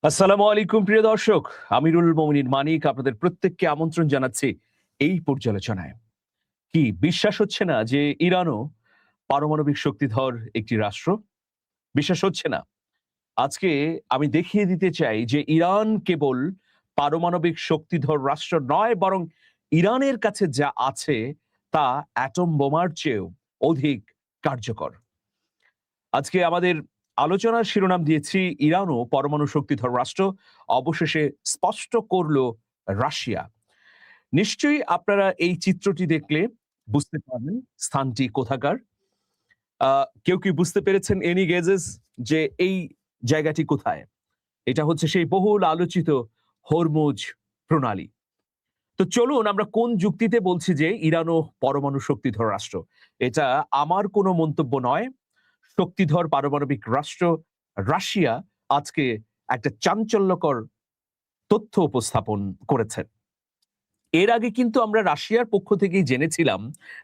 আসসালামু আলাইকুম প্রিয় দর্শক, আমিরুল মোমিনিন মানিক আপনাদের প্রত্যেককে আমন্ত্রণ জানাচ্ছি এই পর্যালোচনায়। কি বিশ্বাস হচ্ছে না যে ইরানও পারমাণবিক শক্তিধর একটি রাষ্ট্র? বিশ্বাস হচ্ছে না? আজকে আমি দেখিয়ে দিতে চাই যে ইরান কেবল পারমাণবিক শক্তিধর রাষ্ট্র নয়, বরং ইরানের কাছে যা আছে তা অ্যাটম বোমার চেয়েও অধিক কার্যকর। আজকে আমাদের আলোচনার শিরোনাম দিয়েছি ইরানও পরমাণু শক্তিধর রাষ্ট্র, অবশেষে স্পষ্ট করলো রাশিয়া। নিশ্চয়ই আপনারা এই চিত্রটি দেখলে বুঝতে পারবেন স্থানটি কোথাকার। কেউ কি বুঝতে পেরেছেন এনি গেজেস যে এই জায়গাটি কোথায়? এটা হচ্ছে সেই বহুল আলোচিত হরমুজ প্রণালী। তো চলুন আমরা কোন যুক্তিতে বলছি যে ইরানও পরমাণু শক্তিধর রাষ্ট্র। এটা আমার কোনো মন্তব্য নয়। শক্তিধর পারমাণবিক রাষ্ট্র রাশিয়া আজকে একটা চাঞ্চল্যকর তথ্য উপস্থাপন করেছে। এর আগে কিন্তু আমরা রাশিয়ার পক্ষ থেকেই জেনেছিলাম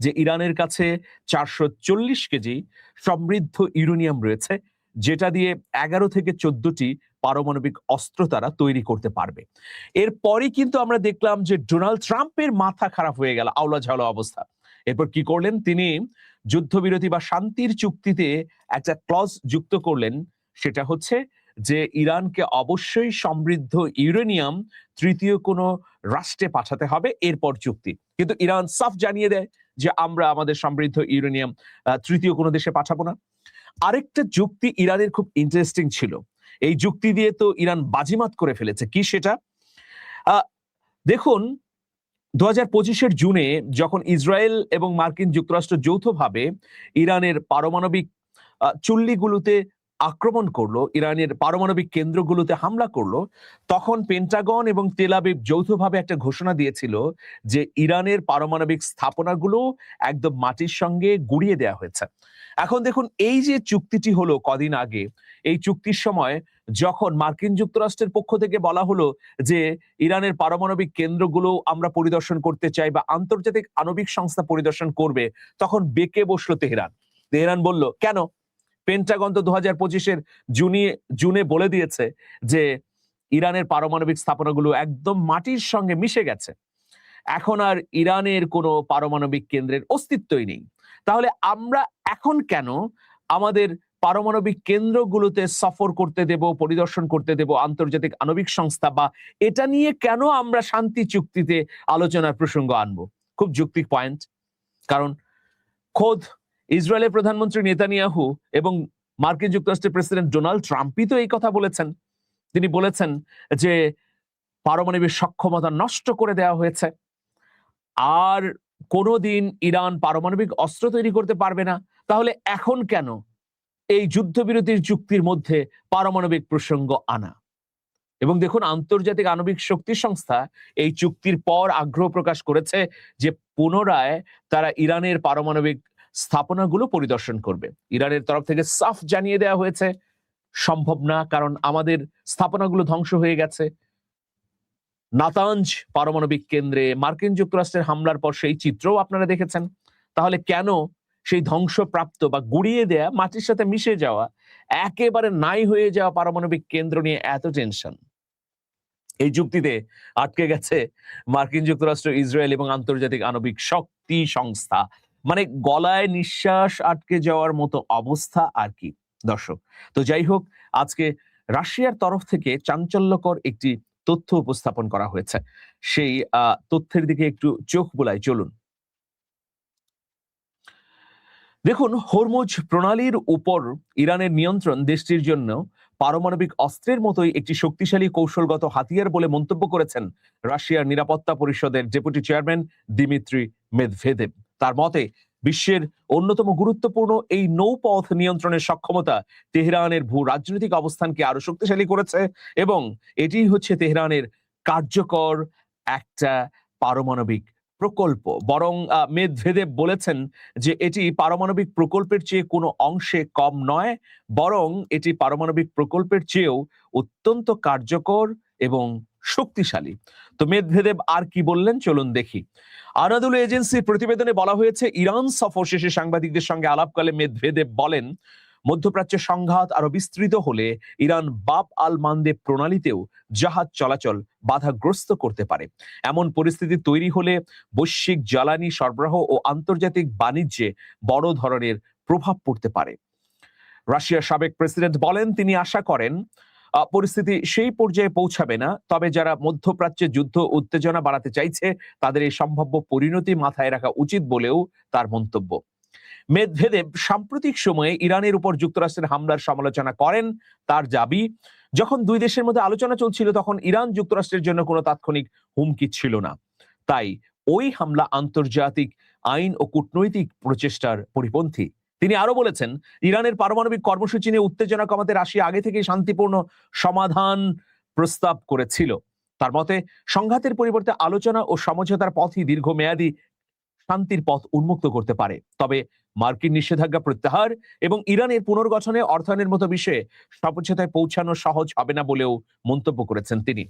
যে ইরানের কাছে 440 কেজি সমৃদ্ধ ইউরেনিয়াম রয়েছে, যেটা দিয়ে 11 থেকে 14টি পারমাণবিক অস্ত্র তারা তৈরি করতে পারবে। এরপরই কিন্তু আমরা দেখলাম যে ডোনাল্ড ট্রাম্পের মাথা খারাপ হয়ে গেল, আওলা ঝাওলা অবস্থা। এরপর কি করলেন তিনি? যুদ্ধবিরতি বা শান্তির চুক্তিতে একটা ক্লজ যুক্ত করলেন, সেটা হচ্ছে যে ইরানকে অবশ্যই সমৃদ্ধ ইউরেনিয়াম তৃতীয় কোনো রাষ্ট্রে পাঠাতে হবে, এরপর চুক্তি। কিন্তু ইরান সাফ জানিয়ে দেয় যে আমরা আমাদের সমৃদ্ধ ইউরেনিয়াম তৃতীয় কোনো দেশে পাঠাবো না। আরেকটা যুক্তি ইরানের খুব ইন্টারেস্টিং ছিল। এই যুক্তি দিয়ে তো ইরান বাজিমাত করে ফেলেছে। কি সেটা? দেখুন, 2025-এর জুনে যখন ইসরায়েল এবং মার্কিন যুক্তরাষ্ট্র যৌথভাবে ইরানের পারমাণবিক চুল্লিগুলোতে আক্রমণ করলো, ইরানের পারমাণবিক কেন্দ্রগুলোতে হামলা করলো, তখন পেন্টাগন এবং তেল আবিব যৌথভাবে একটা ঘোষণা দিয়েছিল যে ইরানের পারমাণবিক স্থাপনাগুলো একদম মাটির সঙ্গে গুড়িয়ে দেওয়া হয়েছে। এখন দেখুন, এই যে চুক্তিটি হলো কদিন আগে, এই চুক্তির সময় যখন মার্কিন যুক্তরাষ্ট্রের পক্ষ থেকে বলা হলো যে ইরানের পারমাণবিক কেন্দ্রগুলো আমরা পরিদর্শন করতে চাই বা আন্তর্জাতিক আণবিক সংস্থা পরিদর্শন করবে, তখন বেঁকে বসলো তেহরান। তেহরান বলল, কেন? পেন্টাগন তো 2025-এর জুনে বলে দিয়েছে যে ইরানের পারমাণবিক স্থাপনাগুলো একদম মাটির সঙ্গে মিশে গেছে, এখন আর ইরানের কোনো পারমাণবিক কেন্দ্রের অস্তিত্বই নেই। তাহলে আমরা এখন কেন আমাদের পারমাণবিক কেন্দ্রগুলোতে সফর করতে দেব, পরিদর্শন করতে দেব আন্তর্জাতিক আণবিক সংস্থা, বা এটা নিয়ে কেন আমরা শান্তি চুক্তিতে আলোচনার প্রসঙ্গ আনবো? খুব যৌক্তিক পয়েন্ট। কারণ খোদ ইসরায়েলের প্রধানমন্ত্রী নেতানিয়াহু এবং মার্কিন যুক্তরাষ্ট্রের প্রেসিডেন্ট ডোনাল্ড ট্রাম্পই তো এই কথা বলেছেন। তিনি বলেছেন যে পারমাণবিক সক্ষমতা নষ্ট করে দেওয়া হয়েছে, আর কোনোদিন ইরান পারমাণবিক অস্ত্র তৈরি করতে পারবে না। তাহলে এখন কেন এই যুদ্ধবিরতির চুক্তির মধ্যে পারমাণবিক প্রসঙ্গ আনা? এবং দেখুন, আন্তর্জাতিক আণবিক শক্তি সংস্থা এই চুক্তির পর আগ্রহ প্রকাশ করেছে যে পুনরায় তারা ইরানের পারমাণবিক স্থাপনাগুলো পরিদর্শন করবে। ইরানের তরফ থেকে সাফ জানিয়ে দেওয়া হয়েছে সম্ভব না, কারণ আমাদের স্থাপনাগুলো ধ্বংস হয়ে গেছে। নাতাঞ্জ পারমাণবিক কেন্দ্রে মার্কিন যুক্তরাষ্ট্রের হামলার পর সেই চিত্রও আপনারা দেখেছেন। তাহলে কেন সেই ধ্বংসপ্রাপ্ত বা গুড়িয়ে দেয়া, মাটির সাথে মিশে যাওয়া, একেবারে নাই হয়ে যাওয়া পারমাণবিক কেন্দ্র নিয়ে এত টেনশন? এই যুক্তিতে আটকে গেছে মার্কিন যুক্তরাষ্ট্র, ইসরায়েল এবং আন্তর্জাতিক আণবিক শক্তি সংস্থা। মানে গলায় নিঃশ্বাস আটকে যাওয়ার মতো অবস্থা আর কি, দর্শক। তো যাই হোক, আজকে রাশিয়ার তরফ থেকে চাঞ্চল্যকর একটি তথ্য উপস্থাপন করা হয়েছে। সেই তথ্যের দিকে একটু চোখ বুলাই, চলুন। দেখুন, হরমুজ প্রণালীর উপর ইরানের নিয়ন্ত্রণ দেশটির জন্য পারমাণবিক অস্ত্রের মতোই একটি শক্তিশালী কৌশলগত হাতিয়ার বলে মন্তব্য করেছেন রাশিয়ার নিরাপত্তা পরিষদের ডেপুটি চেয়ারম্যান দিমিত্রি মেদভেদেভ। তার মতে বিশ্বের অন্যতম গুরুত্বপূর্ণ এই নৌপথ নিয়ন্ত্রণের সক্ষমতা তেহরানের ভূ রাজনৈতিক অবস্থানকে আরো শক্তিশালী করেছে, এবং এটি হচ্ছে তেহরানের কার্যকর একটা পারমাণবিক প্রকল্প। বরং মেদভেদেভ বলেছেন যে এটি পারমাণবিক প্রকল্পের চেয়ে কোনো অংশে কম নয়, বরং এটি পারমাণবিক প্রকল্পের চেয়েও অত্যন্ত কার্যকর এবং শক্তিশালী। তো মেদভেদেভ আর কি বললেন, চলুন দেখি। আনাদুল এজেন্সির প্রতিবেদনে বলা হয়েছে, ইরান সফর শেষে সাংবাদিকদের সঙ্গে আলাপকালে মেদভেদেভ বলেন, মধ্যপ্রাচ্যের সংঘাত আরো বিস্তৃত হলে ইরান বাব আল মানদেব প্রণালীতেও জাহাজ চলাচল বাধাগ্রস্ত করতে পারে। এমন পরিস্থিতি তৈরি হলে বৈশ্বিক জ্বালানি সরবরাহ ও আন্তর্জাতিক বাণিজ্যে বড় ধরনের প্রভাব পড়তে পারে। রাশিয়ার সাবেক প্রেসিডেন্ট বলেন, তিনি আশা করেন পরিস্থিতি সেই পর্যায়ে পৌঁছাবে না, তবে যারা মধ্যপ্রাচ্যে যুদ্ধ উত্তেজনা বাড়াতে চাইছে তাদের এই সম্ভাব্য পরিণতি মাথায় রাখা উচিত বলেও তার মন্তব্য। মেদভেদেব সাম্প্রতিক সময়ে ইরানের উপর যুক্তরাষ্ট্রের হামলার সমালোচনা করেন। তার দাবি, যখন দুই দেশের মধ্যে আলোচনা চলছিল তখন ইরান যুক্তরাষ্ট্রের জন্য কোনো তাৎক্ষণিক হুমকি ছিল না, তাই ওই হামলা আন্তর্জাতিক আইন ও কূটনৈতিক প্রচেষ্টার পরিপন্থী। তিনি আরো বলেছেন, ইরানের পারমাণবিক কর্মসূচি নিয়ে উত্তেজনা কমাতে রাশিয়া আগে থেকেই শান্তিপূর্ণ সমাধান প্রস্তাব করেছিল। তার মতে, সংঘাতের পরিবর্তে আলোচনা ও সমঝোতার পথই দীর্ঘমেয়াদী শান্তির পথ উন্মুক্ত করতে পারে। তবে মার্কিন নিষেধাজ্ঞা প্রত্যাহার এবং ইরানের পুনর্গঠনে অর্থায়নের মতো বিষয়ে সমঝোতায় পৌঁছানো সহজ হবে না বলেও মন্তব্য করেছেন তিনি।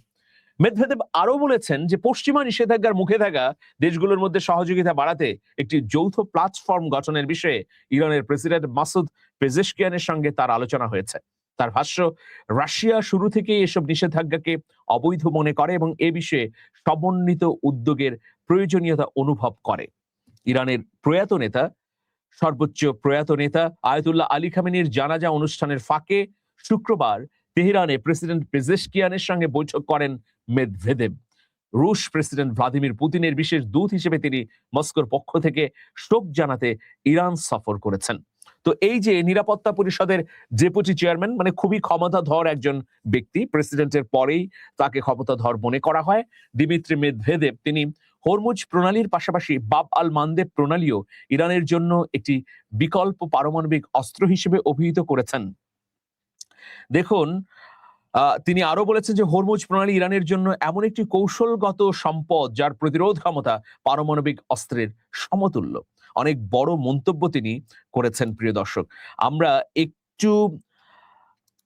মেদভেদেব আরো বলেছেন যে পশ্চিমা নিষেধাজ্ঞার মুখে থাকা দেশগুলোর মধ্যে সহযোগিতা বাড়াতে একটি যৌথ প্ল্যাটফর্ম গঠনের বিষয়ে ইরানের প্রেসিডেন্ট মাসুদ পেজেশকিয়ানের সঙ্গে তার আলোচনা হয়েছে। তার ভাষ্য, রাশিয়া শুরু থেকেই এসব নিষেধাজ্ঞাকে অবৈধ মনে করে এবং এ বিষয়ে সমন্বিত উদ্যোগের প্রয়োজনীয়তা অনুভব করে। ইরানের সর্বোচ্চ প্রয়াত নেতা আয়াতুল্লাহ আলী খামেনির জানাজা অনুষ্ঠানের ফাঁকে শুক্রবার তেহরানে প্রেসিডেন্ট পেজেশকিয়ানের সঙ্গে বৈঠক করেন মেদভেদেব। রুশ প্রেসিডেন্ট ভ্লাদিমির পুতিনের বিশেষ দূত হিসেবে তিনি মস্কোর পক্ষ থেকে শোক জানাতে ইরান সফর করেছেন। তো এই যে নিরাপত্তা পরিষদের ডেপুটি চেয়ারম্যান, মানে খুবই ক্ষমতাধর একজন ব্যক্তি, প্রেসিডেন্টের পরেই তাকে ক্ষমতাধর মনে করা হয়, দিমিত্রি মেদভেদেব, তিনি হরমুজ প্রণালীর পাশাপাশি বাব আল মানদেব প্রণালীও ইরানের জন্য একটি বিকল্প পারমাণবিক অস্ত্র হিসেবে অভিহিত করেছেন। দেখুন, তিনি আরো বলেছেন যে হরমুজ প্রণালী ইরানের জন্য এমন একটি কৌশলগত সম্পদ যার প্রতিরোধ ক্ষমতা পারমাণবিক অস্ত্রের সমতুল্য। অনেক বড় মন্তব্য তিনি করেছেন। প্রিয় দর্শক, আমরা একটু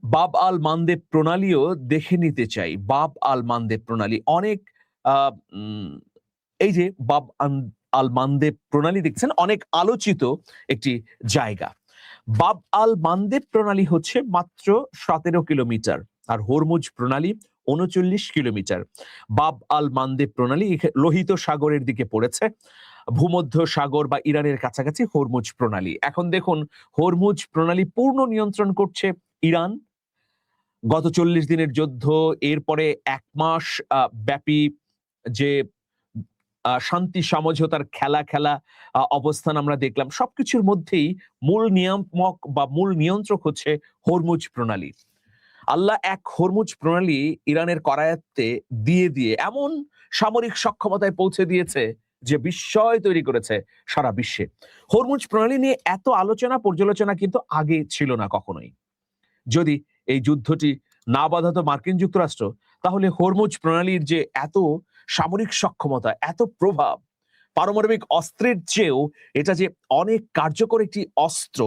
বাব আল মানদেব প্রণালীও দেখে নিতে চাই। বাব আল মানদেব প্রণালী অনেক এই যে বাব আল মানদেব প্রণালী দেখছেন, অনেক আলোচিত একটি জায়গা। বাব আল মানদেব প্রণালী হচ্ছে মাত্র 17 কিলোমিটার আর হরমুজ প্রণালী 39 কিলোমিটার। বাব আল মানদেব প্রণালী লোহিত সাগরের দিকে পড়েছে, ভূমধ্য সাগর বা ইরানের কাছাকাছি হরমুজ প্রণালী। এখন দেখুন, হরমুজ প্রণালী পূর্ণ নিয়ন্ত্রণ করছে ইরান। গত 40 দিনের যুদ্ধ, এরপরে 1 মাস ব্যাপী যে শান্তি সমঝোতার খেলা অবস্থান আমরা দেখলাম, সবকিছুর মধ্যেই মূল নিয়ামক বা মূল নিয়ন্ত্রক হচ্ছে হরমুজ প্রণালী। আল্লাহ এক হরমুজ প্রণালী ইরানের করায়ত্তে দিয়ে এমন সামরিক সক্ষমতায় পৌঁছে দিয়েছে যে বিস্ময় তৈরি করেছে সারা বিশ্বে। হরমুজ প্রণালী নিয়ে এত আলোচনা পর্যালোচনা কিন্তু আগে ছিল না কখনোই। যদি এই যুদ্ধটি না বাধাতো মার্কিন যুক্তরাষ্ট্র, তাহলে হরমুজ প্রণালীর যে এত সামরিক সক্ষমতা, এত প্রভাব, পারমাণবিক অস্ত্রের চেয়েও এটা যে অনেক কার্যকর একটি অস্ত্র,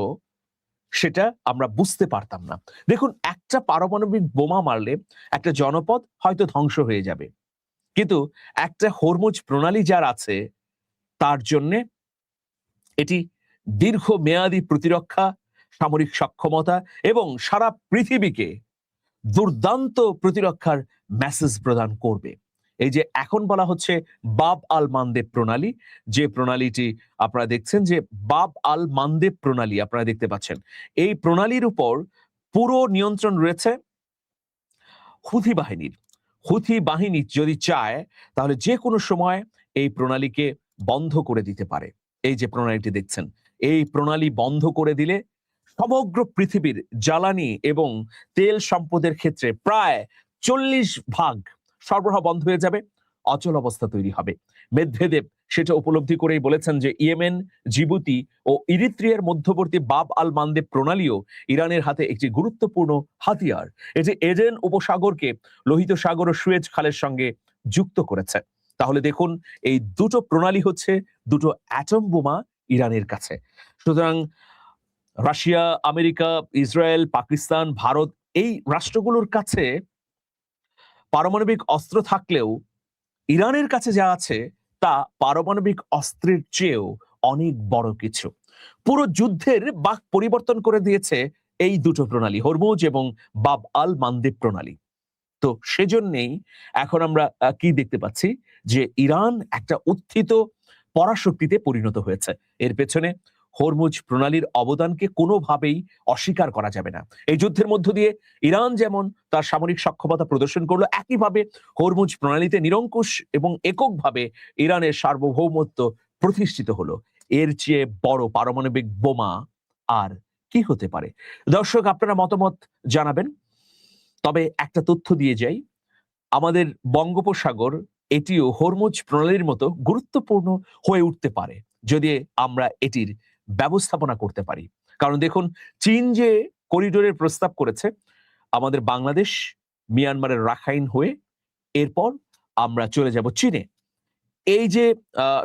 সেটা আমরা বুঝতে পারতাম না। দেখুন, একটা পারমাণবিক বোমা মারলে একটা জনপদ হয়তো ধ্বংস হয়ে যাবে, কিন্তু একটা হরমুজ প্রণালী যার আছে তার জন্য এটি দীর্ঘমেয়াদী প্রতিরক্ষা, সামরিক সক্ষমতা এবং সারা পৃথিবীকে দুর্দান্ত প্রতিরক্ষার মেসেজ প্রদান করবে। এই যে এখন বলা হচ্ছে বাব আল মানদেব প্রণালী, যে প্রণালীটি আপনারা দেখছেন, যে বাব আল মানদেব প্রণালী আপনারা দেখতে পাচ্ছেন, এই প্রণালীর উপর পুরো নিয়ন্ত্রণ রয়েছে হুথি বাহিনীর। হুথি বাহিনী যদি চায় তাহলে যে কোনো সময় এই প্রণালীকে বন্ধ করে দিতে পারে। এই যে প্রণালীটি দেখছেন, এই প্রণালী বন্ধ করে দিলে সমগ্র পৃথিবীর জ্বালানি এবং তেল সম্পদের ক্ষেত্রে প্রায় 40% সরবরাহ বন্ধ হয়ে যাবে, অচল অবস্থা তৈরি হবে। মেদভেদেব সেটা উপলব্ধি করেই বলেছেন যে ইয়েমেন, জিবুতি ও ইরিত্রিয়ার মধ্যবর্তী বাব আল মানদেব প্রণালীও ইরানের হাতে একটি গুরুত্বপূর্ণ হাতিয়ার। এটি এডেন উপসাগরকে লোহিত সাগর ও সুয়েজ খালের সঙ্গে যুক্ত করেছে। তাহলে দেখুন, এই দুটো প্রণালী হচ্ছে দুটো অ্যাটম বোমা ইরানের কাছে। সুতরাং Russia, America, Israel, Pakistan, Bharat, এই রাষ্ট্রগুলোর কাছে পারমাণবিক অস্ত্র থাকলেও ইরানের কাছে যা আছে তা পারমাণবিক অস্ত্রের চেয়েও অনেক বড় কিছু। পুরো যুদ্ধের বাক পরিবর্তন করে দিয়েছে এই দুটো প্রণালী, হরমুজ এবং বাব আল মানদেব প্রণালী। তো সেজন্যেই এখন আমরা কি দেখতে পাচ্ছি যে ইরান একটা উত্থিত পরাশক্তিতে পরিণত হয়েছে। এর পেছনে হরমুজ প্রণালীর অবদানকে কোনোভাবেই অস্বীকার করা যাবে না। এই যুদ্ধের মধ্য দিয়ে ইরান যেমন তার সামরিক সক্ষমতা প্রদর্শন করলো, একইভাবে হরমুজ প্রণালীতে নিরঙ্কুশ এবং এককভাবে ইরানের সার্বভৌমত্ব প্রতিষ্ঠিত হলো। এর চেয়ে বড় পারমাণবিক বোমা আর কি হতে পারে? দর্শক, আপনারা মতামত জানাবেন। তবে একটা তথ্য দিয়ে যাই, আমাদের বঙ্গোপসাগর এটিও হরমুজ প্রণালীর মতো গুরুত্বপূর্ণ হয়ে উঠতে পারে যদি আমরা এটির ব্যবস্থাপনা করতে পারি। কারণ দেখুন, চীন যে করিডোরের প্রস্তাব করেছে, আমাদের বাংলাদেশ মিয়ানমারের রাখাইন হয়ে এরপর আমরা চলে যাব চীনে। এই যে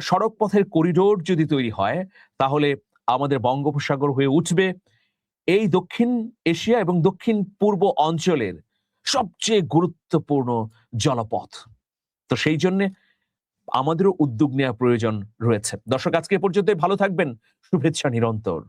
সড়ক পথের করিডোর যদি তৈরি হয়, তাহলে আমাদের বঙ্গোপসাগর হয়ে উঠবে এই দক্ষিণ এশিয়া এবং দক্ষিণ পূর্ব অঞ্চলের সবচেয়ে গুরুত্বপূর্ণ জলপথ। তো সেই জন্য আমাদেরও উদ্যোগ নেওয়া প্রয়োজন রয়েছে। দর্শক, আজকে এ পর্যন্ত, ভালো থাকবেন। শুভেচ্ছা নিরন্তর।